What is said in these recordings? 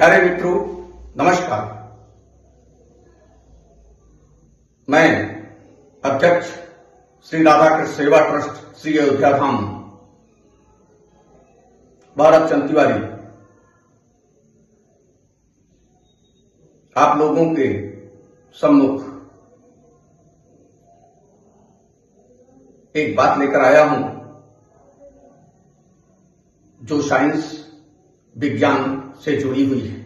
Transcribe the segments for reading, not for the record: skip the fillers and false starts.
प्यारे मित्रों, नमस्कार। मैं अध्यक्ष श्री राधाकृष्ण सेवा ट्रस्ट श्री अयोध्या धाम भारत चंद तिवारी आप लोगों के सम्मुख एक बात लेकर आया हूं जो साइंस विज्ञान से जुड़ी हुई है।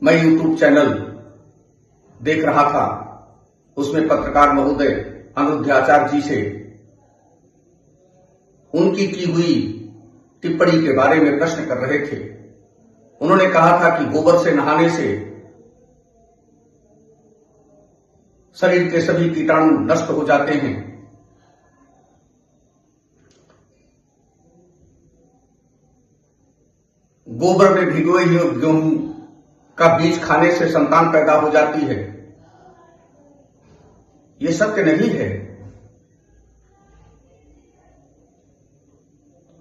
मैं यूट्यूब चैनल देख रहा था, उसमें पत्रकार महोदय अनिरुद्ध आचार्य जी से उनकी की हुई टिप्पणी के बारे में प्रश्न कर रहे थे। उन्होंने कहा था कि गोबर से नहाने से शरीर के सभी कीटाणु नष्ट हो जाते हैं। गोबर में भिगोए हुए गेहूं का बीज खाने से संतान पैदा हो जाती है। यह सत्य नहीं है।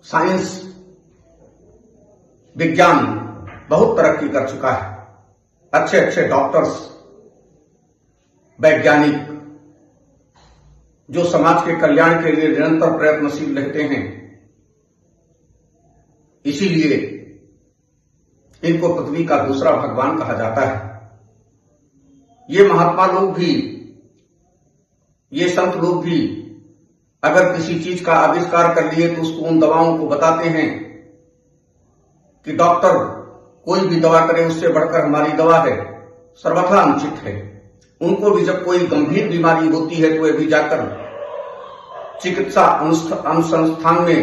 साइंस विज्ञान बहुत तरक्की कर चुका है। अच्छे अच्छे डॉक्टर्स, वैज्ञानिक जो समाज के कल्याण के लिए निरंतर प्रयत्नशील रहते हैं, इसीलिए इनको पृथ्वी का दूसरा भगवान कहा जाता है। ये महात्मा लोग भी, ये संत लोग भी अगर किसी चीज का आविष्कार कर लिए तो उसको उन दवाओं को बताते हैं कि डॉक्टर कोई भी दवा करे उससे बढ़कर हमारी दवा है, सर्वथा अनुचित है। उनको भी जब कोई गंभीर बीमारी होती है तो वे भी जाकर चिकित्सा अनुसंस्थान में,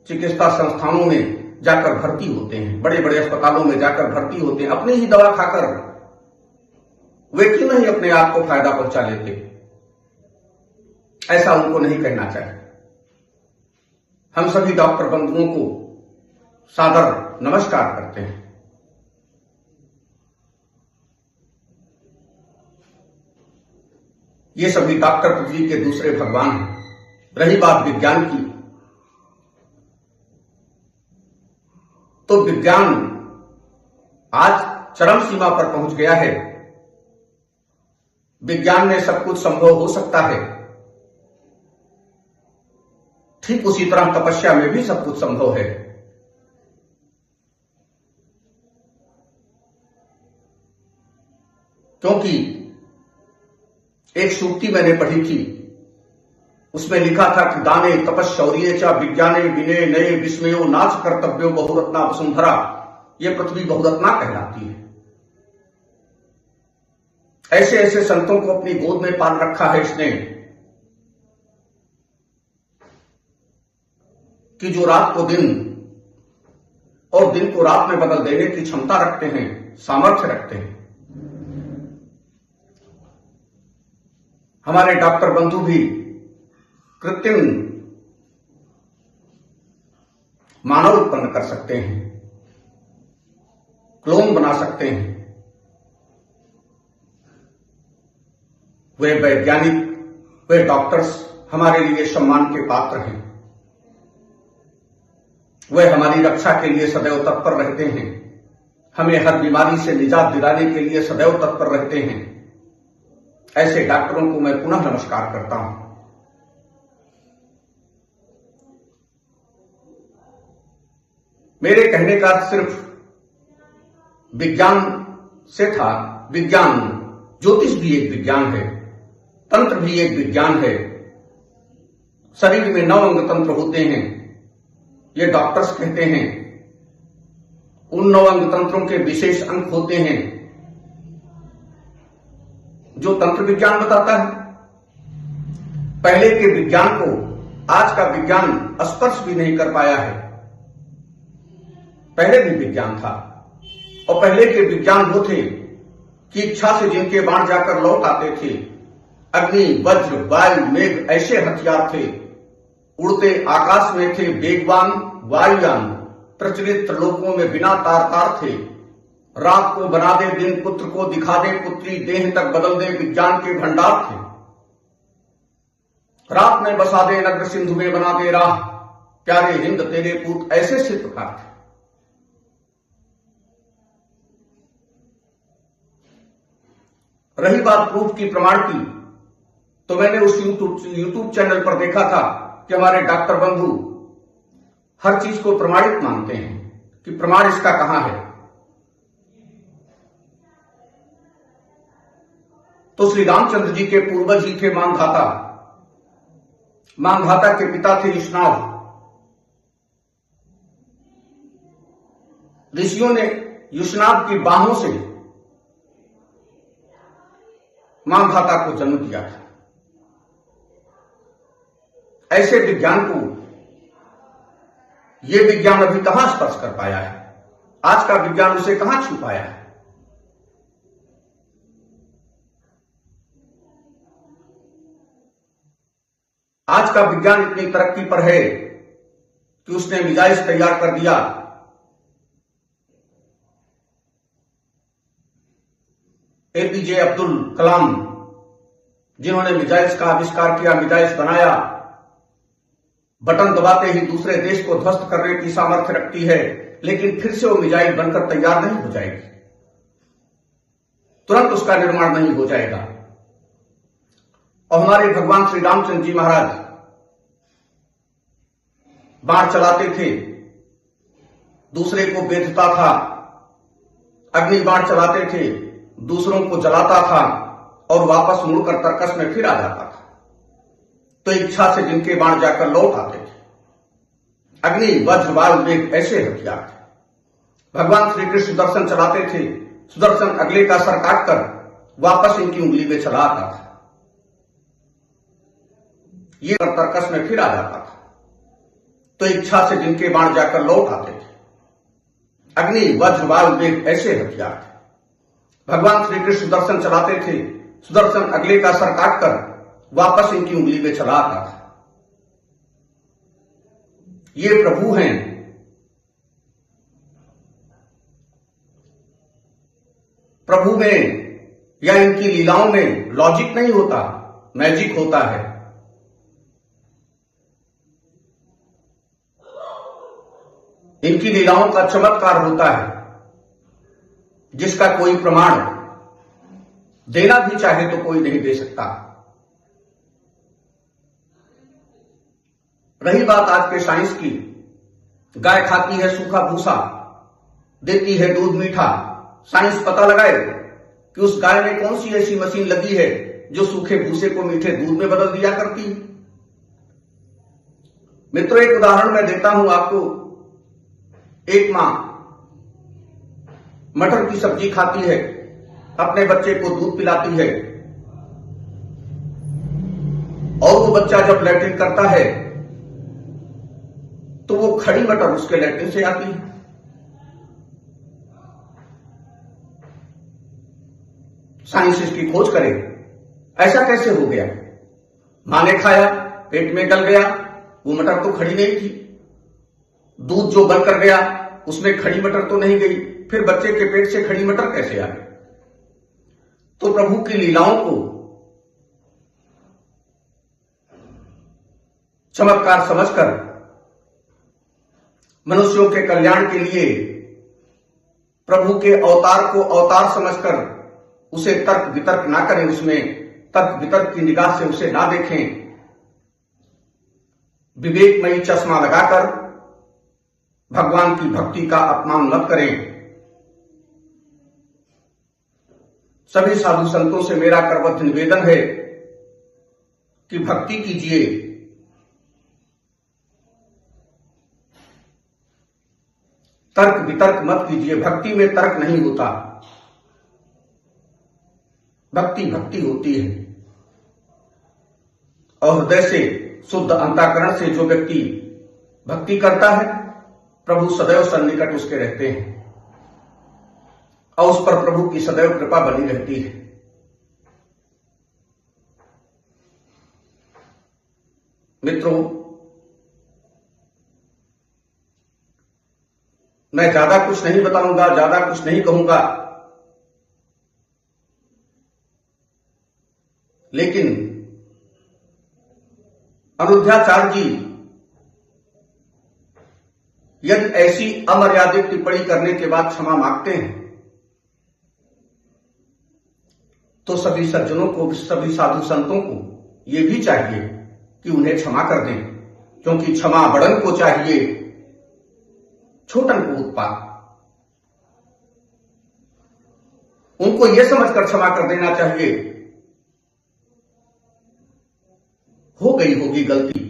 चिकित्सा संस्थानों में जाकर भर्ती होते हैं, बड़े बड़े अस्पतालों में जाकर भर्ती होते हैं। अपनी ही दवा खाकर वे क्यों नहीं अपने आप को फायदा पहुंचा लेते? ऐसा उनको नहीं कहना चाहिए। हम सभी डॉक्टर बंधुओं को सादर नमस्कार करते हैं। ये सभी डॉक्टर पृथ्वी के दूसरे भगवान हैं। रही बात विज्ञान की, तो विज्ञान आज चरम सीमा पर पहुंच गया है। विज्ञान में सब कुछ संभव हो सकता है। ठीक उसी तरह तपस्या में भी सब कुछ संभव है। क्योंकि एक सूक्ति मैंने पढ़ी थी, उसमें लिखा था कि दाने तपश्चौर्ये च विज्ञाने विनय नये विस्मयो नाच कर्तव्यो बहुरत्ना वसुंधरा। ये पृथ्वी बहुरत्ना कहलाती है। ऐसे ऐसे संतों को अपनी गोद में पाल रखा है इसने कि जो रात को दिन और दिन को रात में बदल देने की क्षमता रखते हैं, सामर्थ्य रखते हैं। हमारे डॉक्टर बंधु भी कृत्रिम मानव उत्पन्न कर सकते हैं, क्लोन बना सकते हैं। वे वैज्ञानिक, वे डॉक्टर्स हमारे लिए सम्मान के पात्र हैं। वे हमारी रक्षा के लिए सदैव तत्पर रहते हैं, हमें हर बीमारी से निजात दिलाने के लिए सदैव तत्पर रहते हैं। ऐसे डॉक्टरों को मैं पुनः नमस्कार करता हूं। मेरे कहने का सिर्फ विज्ञान से था। विज्ञान, ज्योतिष भी एक विज्ञान है, तंत्र भी एक विज्ञान है। शरीर में 9 अंग तंत्र होते हैं, ये डॉक्टर्स कहते हैं। उन 9 अंग तंत्रों के विशेष अंक होते हैं जो तंत्र विज्ञान बताता है। पहले के विज्ञान को आज का विज्ञान स्पर्श भी नहीं कर पाया है। पहले भी विज्ञान था, और पहले के विज्ञान वो थे कि इच्छा से जिनके बाण जाकर लौट आते थे। अग्नि, वज्र, वायु, मेघ ऐसे हथियार थे। उड़ते आकाश में थे वेगवान वायुयान, प्रचलित त्रिलोकों में बिना तार तार थे। रात को बना दे दिन, पुत्र को दिखा दे पुत्री, देह तक बदल दे विज्ञान के भंडार थे। रात में बसा दे नग्न सिंधु में बना दे राह, प्यारे हिंद तेरे पूत ऐसे शिल्पकार थे। रही बात प्रूफ की, प्रमाण की, तो मैंने उस यूट्यूब चैनल पर देखा था कि हमारे डॉक्टर बंधु हर चीज को प्रमाणित मानते हैं कि प्रमाण इसका कहां है। तो श्री रामचंद्र जी के पूर्वज ही थे मांधाता। मांधाता के पिता थे युष्णाव। ऋषियों ने युष्णाव की बाहों से मांधाता को जन्म दिया था। ऐसे विज्ञान को यह विज्ञान अभी कहां स्पर्श कर पाया है? आज का विज्ञान उसे कहां छू पाया है? आज का विज्ञान इतनी तरक्की पर है कि उसने मिसाइल तैयार कर दिया। एपीजे अब्दुल कलाम, जिन्होंने मिसाइल्स का आविष्कार किया, मिसाइल्स बनाया, बटन दबाते ही दूसरे देश को ध्वस्त करने की सामर्थ्य रखती है, लेकिन फिर से वो मिसाइल बनकर तैयार नहीं हो जाएगी, तुरंत उसका निर्माण नहीं हो जाएगा। और हमारे भगवान श्री रामचंद्र जी महाराज बाण चलाते थे, दूसरे को बेधता था, अग्नि बाण चलाते थे, दूसरों को जलाता था और वापस मुड़कर तर्कस में फिर आ जाता था। तो इच्छा से जिनके बाण जाकर लौट आते थे। अग्नि, वज्र, वायु, वेग ऐसे हथियार थे। भगवान श्री कृष्ण सुदर्शन चलाते थे, सुदर्शन अगले का सर काटकर वापस इनकी उंगली में चला आता था, ये तर्कस में फिर आ जाता था। तो इच्छा से जिनके बाण जाकर लौट आते थे। अग्नि, वज्र, वायु, वेग ऐसे हथियार थे। भगवान श्री कृष्ण सुदर्शन चलाते थे, सुदर्शन अगले का सर काटकर वापस इनकी उंगली में चला आता था। ये प्रभु हैं। प्रभु में या इनकी लीलाओं में लॉजिक नहीं होता, मैजिक होता है। इनकी लीलाओं का चमत्कार होता है जिसका कोई प्रमाण देना भी चाहे तो कोई नहीं दे सकता। रही बात आज के साइंस की, गाय खाती है सूखा भूसा, देती है दूध मीठा। साइंस पता लगाए कि उस गाय में कौन सी ऐसी मशीन लगी है जो सूखे भूसे को मीठे दूध में बदल दिया करती है। मित्रों, एक उदाहरण मैं देता हूं आपको। एक मां मटर की सब्जी खाती है, अपने बच्चे को दूध पिलाती है, और वो बच्चा जब लैट्रिन करता है तो वो खड़ी मटर उसके लैट्रिन से आती है। साइंस इसकी खोज करे, ऐसा कैसे हो गया? मां ने खाया, पेट में गल गया, वो मटर तो खड़ी नहीं थी। दूध जो बनकर गया उसमें खड़ी मटर तो नहीं गई, फिर बच्चे के पेट से खड़ी मटर कैसे आ गई? तो प्रभु की लीलाओं को चमत्कार समझकर मनुष्यों के कल्याण के लिए प्रभु के अवतार को अवतार समझकर उसे तर्क वितर्क ना करें, उसमें तर्क वितर्क की निगाह से उसे ना देखें। विवेकमयी चश्मा लगाकर भगवान की भक्ति का अपमान मत करें। सभी साधु संतों से मेरा करबद्ध निवेदन है कि भक्ति कीजिए, तर्क वितर्क मत कीजिए। भक्ति में तर्क नहीं होता, भक्ति भक्ति होती है। और हृदय से शुद्ध अंतःकरण से जो व्यक्ति भक्ति करता है, प्रभु सदैव सन्निकट उसके रहते हैं और उस पर प्रभु की सदैव कृपा बनी रहती है। मित्रों, मैं ज्यादा कुछ नहीं बताऊंगा, ज्यादा कुछ नहीं कहूंगा, लेकिन अनिरुद्धाचार्य जी यदि ऐसी अमर्यादित टिप्पणी करने के बाद क्षमा मांगते हैं तो सभी सज्जनों को, सभी साधु संतों को यह भी चाहिए कि उन्हें क्षमा कर दें, क्योंकि क्षमा बड़न को चाहिए, छोटन को उत्पात। उनको यह समझकर क्षमा कर देना चाहिए, हो गई होगी गलती,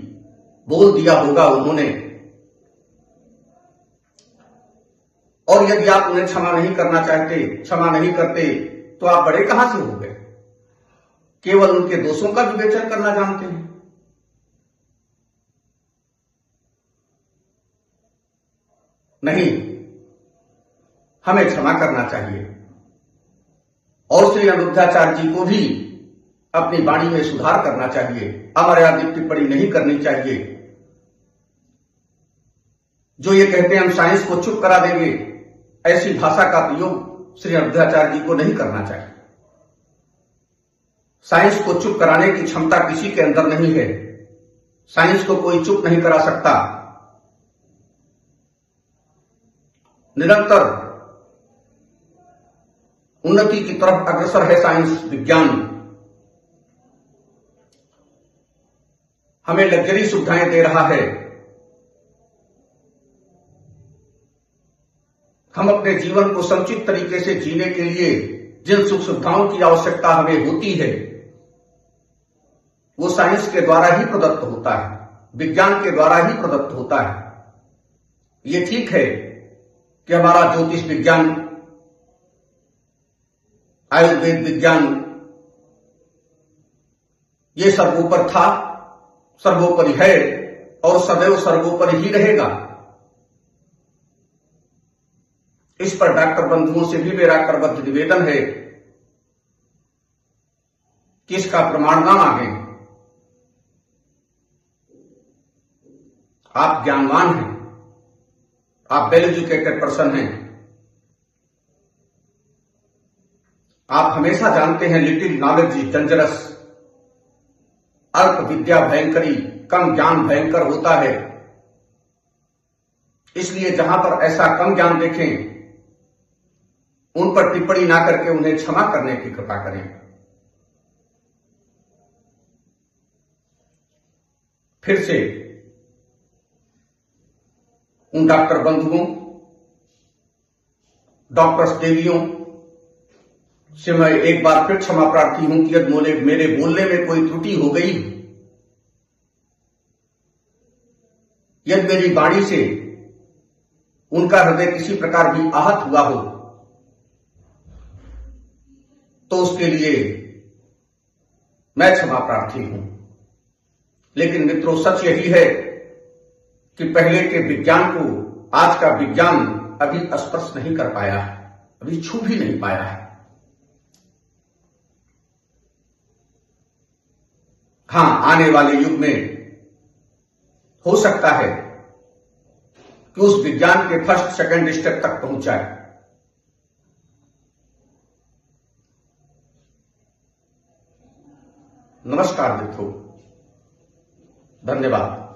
बोल दिया होगा उन्होंने, और यदि आप उन्हें क्षमा नहीं करना चाहते, क्षमा नहीं करते, तो आप बड़े कहां से हो गए? केवल उनके दोषों का विवेचन करना जानते हैं। नहीं, हमें क्षमा करना चाहिए और श्री अनिरुद्धाचार्य जी को भी अपनी वाणी में सुधार करना चाहिए, अमर्यादित टिप्पणी नहीं करनी चाहिए। जो ये कहते हैं हम साइंस को चुप करा देंगे, ऐसी भाषा का प्रयोग श्री अनिरुद्धाचार्य जी को नहीं करना चाहिए। साइंस को चुप कराने की क्षमता किसी के अंदर नहीं है। साइंस को कोई चुप नहीं करा सकता। निरंतर उन्नति की तरफ अग्रसर है साइंस, विज्ञान। हमें लग्जरी सुविधाएं दे रहा है। हम अपने जीवन को समुचित तरीके से जीने के लिए जिन सुख सुविधाओं की आवश्यकता हमें होती है, वो साइंस के द्वारा ही प्रदत्त होता है, विज्ञान के द्वारा ही प्रदत्त होता है। ये ठीक है कि हमारा ज्योतिष विज्ञान, आयुर्वेद विज्ञान, ये सर्वोपर था, सर्वोपरि है और सदैव सर्वोपरि ही रहेगा। इस पर डॉक्टर बंधुओं से भी मेरा करबद्ध निवेदन है कि इसका प्रमाण ना मांगे। आप ज्ञानवान हैं, आप वेल एजुकेटेड पर्सन हैं, आप हमेशा जानते हैं लिटिल नॉलेज इज डेंजरस। अल्प विद्या भयंकरी, कम ज्ञान भयंकर होता है। इसलिए जहां पर ऐसा कम ज्ञान देखें, उन पर टिप्पणी ना करके उन्हें क्षमा करने की कृपा करें। फिर से उन डॉक्टर बंधुओं, डॉक्टर्स देवियों से मैं एक बार फिर क्षमा प्रार्थी हूं कि यदि मेरे बोलने में कोई त्रुटि हो गई, यदि मेरी वाणी से उनका हृदय किसी प्रकार भी आहत हुआ हो, तो उसके लिए मैं क्षमा प्रार्थी हूं। लेकिन मित्रों, सच यही है कि पहले के विज्ञान को आज का विज्ञान अभी स्पर्श नहीं कर पाया है, अभी छू भी नहीं पाया है। हां, आने वाले युग में हो सकता है कि उस विज्ञान के फर्स्ट सेकंड स्टेप तक पहुंच जाए। नमस्कार मित्रों, धन्यवाद।